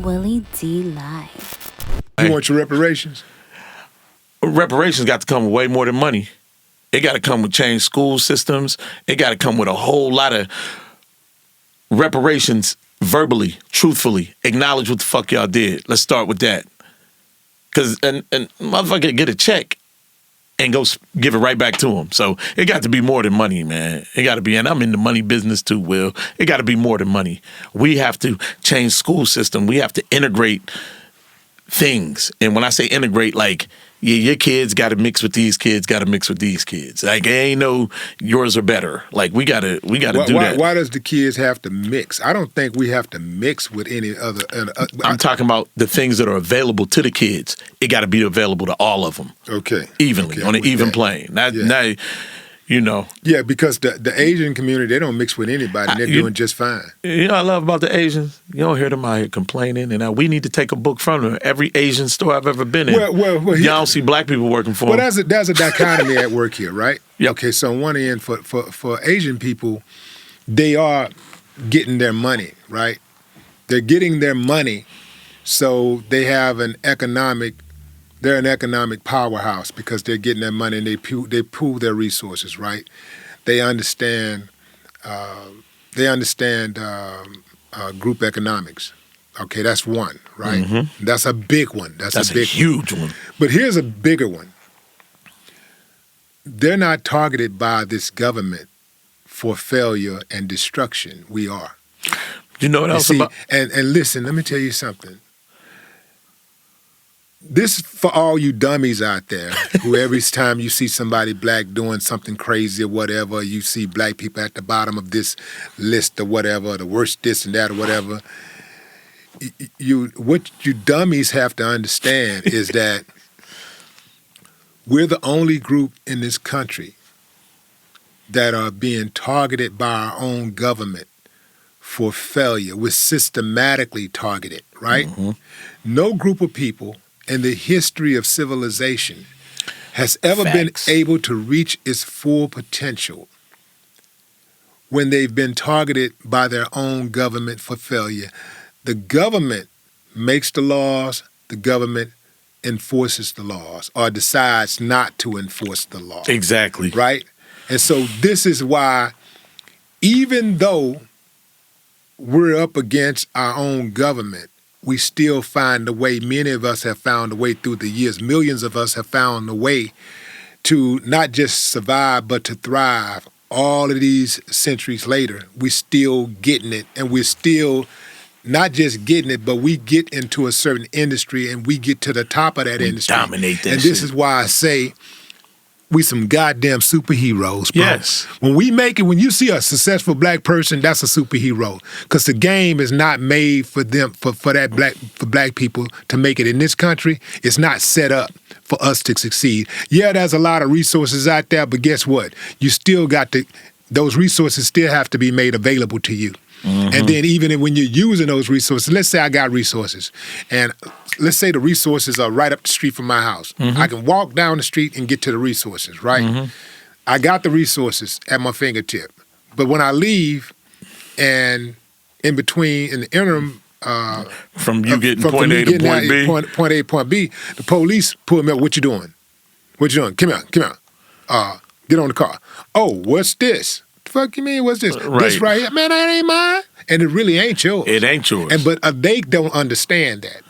Willie D Live. You want your reparations? Reparations got to come with way more than money. It got to come with changed school systems. It got to come with a whole lot of reparations verbally, truthfully. Acknowledge what the fuck y'all did. Let's start with that. Because and motherfucker get a check and go give it right back to him. So it got to be more than money, man. It got to be, and I'm in the money business too, Will. It got to be more than money. We have to change school system. We have to integrate things. And when I say integrate, like, yeah, your kids got to mix with these kids, got to mix with these kids. Like, it ain't no yours are better. Like, we gotta do that. Why does the kids have to mix? I don't think we have to mix with any other. I'm talking about the things that are available to the kids. It got to be available to all of them. Okay. Evenly, on an even plane. Now, you know. Yeah, because the Asian community, they don't mix with anybody. And they're doing just fine. You know what I love about the Asians? You don't hear them out here complaining. And we need to take a book from them. Every Asian store I've ever been in, y'all don't see black people working for them. Well, there's a dichotomy at work here, right? Yep. Okay, so on one end, for Asian people, they are getting their money, right? They're getting their money, so they have they're an economic powerhouse because they're getting their money and they pool their resources, right? They understand group economics. Okay, that's one, right? Mm-hmm. That's a big one. That's a huge one. But here's a bigger one. They're not targeted by this government for failure and destruction. We are. You know what else about? And listen, let me tell you something. This is for all you dummies out there who every time you see somebody black doing something crazy or whatever, you see black people at the bottom of this list or whatever, the worst this and that or whatever. What you dummies have to understand is that we're the only group in this country that are being targeted by our own government for failure. We're systematically targeted, right? Mm-hmm. No group of people in the history of civilization has ever been able to reach its full potential when they've been targeted by their own government for failure. The government makes the laws, the government enforces the laws or decides not to enforce the law. Exactly. Right? And so this is why, even though we're up against our own government, we still find a way. Many of us have found a way through the years. Millions of us have found a way to not just survive, but to thrive. All of these centuries later, we're still getting it, and we're still not just getting it, but we get into a certain industry, and we get to the top of that industry. Dominate that And this is why I say we some goddamn superheroes, bro. Yes. When we make it, when you see a successful black person, that's a superhero. Because the game is not made for them, for black people to make it in this country. It's not set up for us to succeed. Yeah, there's a lot of resources out there, but guess what? You still got those resources still have to be made available to you. Mm-hmm. And then even when you're using those resources, let's say I got resources, and let's say the resources are right up the street from my house. Mm-hmm. I can walk down the street and get to the resources, right? Mm-hmm. I got the resources at my fingertip. But when I leave, and in the interim, from point A to point B, point A, point B, the police pull me up. What you doing? What you doing? Come here. Get on the car. Oh, what's this? The fuck you mean? What's this? Right. This right here, man, that ain't mine. And it really ain't yours. It ain't yours. But they don't understand that.